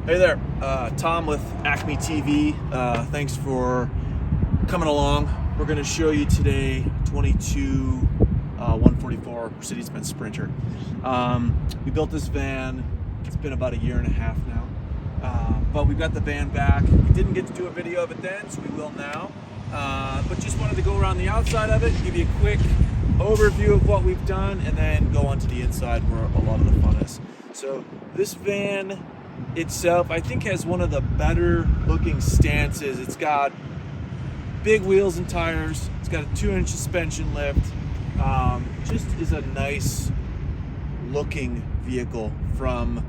Hey there, Tom with ACME TV. Thanks for coming along. We're going to show you today 22 144 Benz Sprinter. We built this van, it's been about a year and a half now, but we've got the van back. We didn't get to do a video of it then, so we will now, but just wanted to go around the outside of it, give you a quick overview of what we've done, and then go on to the inside where a lot of the fun is. So this van itself, I think, has one of the better looking stances. It's got big wheels and tires. It's got a 2-inch suspension lift. Just is a nice looking vehicle from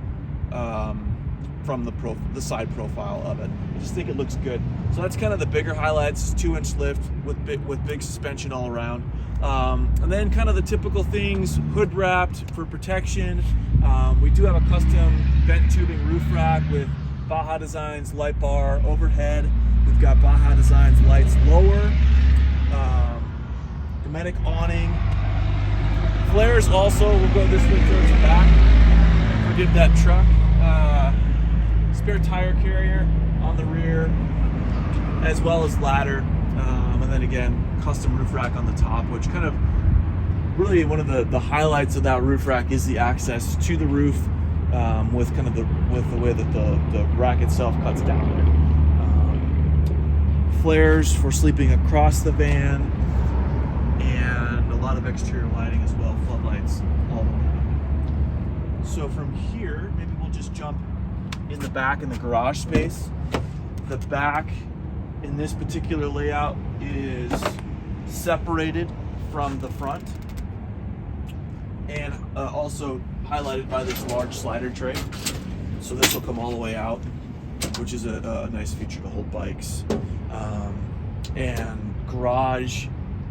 the side profile of it. I just think it looks good. So that's kind of the bigger highlights: 2-inch lift with big suspension all around. And then kind of the typical things: hood wrapped for protection. We do have a custom bent tubing roof rack with Baja Designs light bar overhead. We've got Baja Designs lights lower. Dometic awning. Flares also will go this way towards the back. Forgive that truck. Spare tire carrier on the rear, as well as ladder. And then again, custom roof rack on the top, which kind of really one of the highlights of that roof rack is the access to the roof with kind of the way that the rack itself cuts down there. Flares for sleeping across the van, and a lot of exterior lighting as well, floodlights all over. So from here, maybe we'll just jump in the back in the garage space. The back in this particular layout is separated from the front, and also highlighted by this large slider tray. So this will come all the way out, which is a nice feature to hold bikes. And garage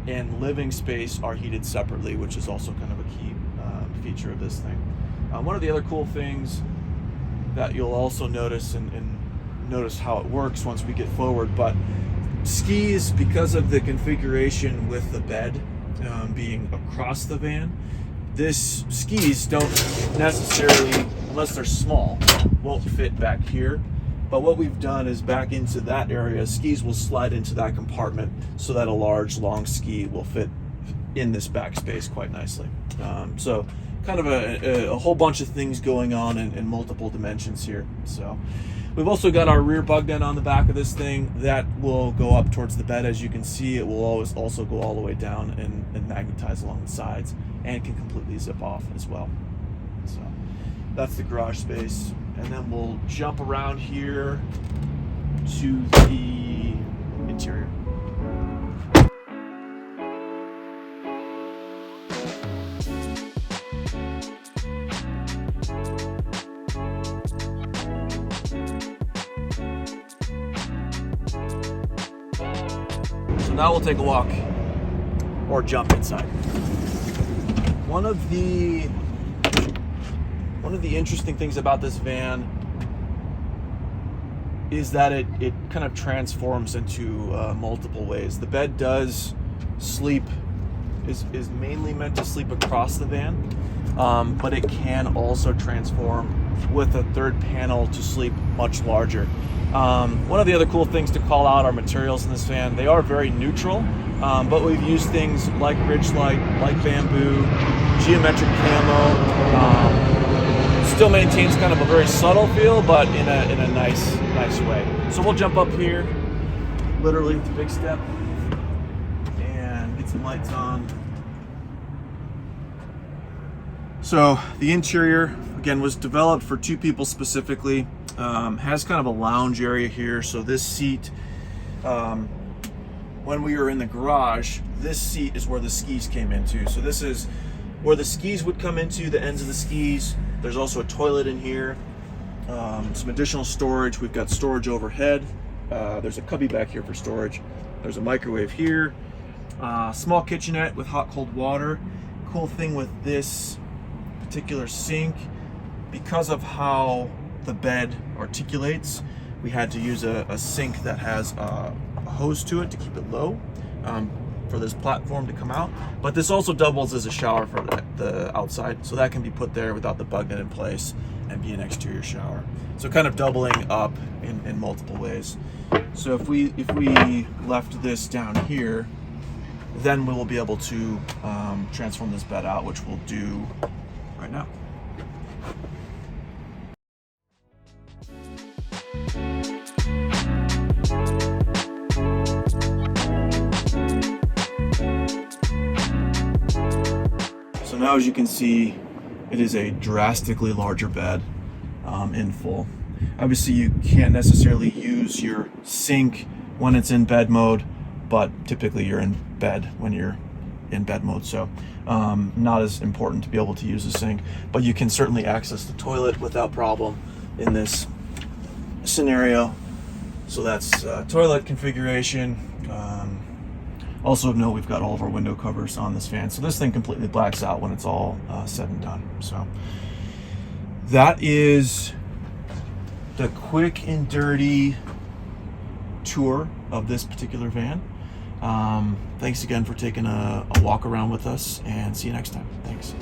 and living space are heated separately, which is also kind of a key feature of this thing. One of the other cool things that you'll also notice, and notice how it works once we get forward, but skis, because of the configuration with the bed being across the van, this skis don't necessarily, unless they're small, won't fit back here. But what we've done is back into that area, skis will slide into that compartment so that a large long ski will fit in this back space quite nicely. So kind of a whole bunch of things going on in multiple dimensions here. So we've also got our rear bug den on the back of this thing that will go up towards the bed. As you can see, it will always also go all the way down and magnetize along the sides, and can completely zip off as well. So that's the garage space. And then we'll jump around here to the interior. So now we'll take a walk or jump inside. One of the interesting things about this van is that it kind of transforms into multiple ways. The bed does sleep, is mainly meant to sleep across the van, but it can also transform with a third panel to sleep much larger. One of the other cool things to call out are materials in this van. They are very neutral, but we've used things like Ridgelite, like bamboo, geometric camo. Still maintains kind of a very subtle feel, but in a nice way. So we'll jump up here, literally with a big step, and get some lights on. So the interior, again, was developed for 2 people specifically. Has kind of a lounge area here. So this seat, when we were in the garage, this seat is where the skis came into. So this is where the skis would come into, the ends of the skis. There's also a toilet in here, some additional storage. We've got storage overhead. There's a cubby back here for storage. There's a microwave here, small kitchenette with hot cold water. Cool thing with this particular sink, because of how the bed articulates, we had to use a sink that has a hose to it to keep it low for this platform to come out. But this also doubles as a shower for the outside, so that can be put there without the bug net in place. and be an exterior shower. So kind of doubling up in multiple ways. So if we left this down here, then we will be able to transform this bed out, which we'll do right now. So now, as you can see, it is a drastically larger bed in full. Obviously, you can't necessarily use your sink when it's in bed mode, but typically you're in bed when you're in bed mode, so not as important to be able to use the sink, but you can certainly access the toilet without problem in this scenario. So that's toilet configuration. Also note we've got all of our window covers on this fan, so this thing completely blacks out when it's all said and done. So that is the quick and dirty tour of this particular van. Thanks again for taking a walk around with us, and see you next time. Thanks.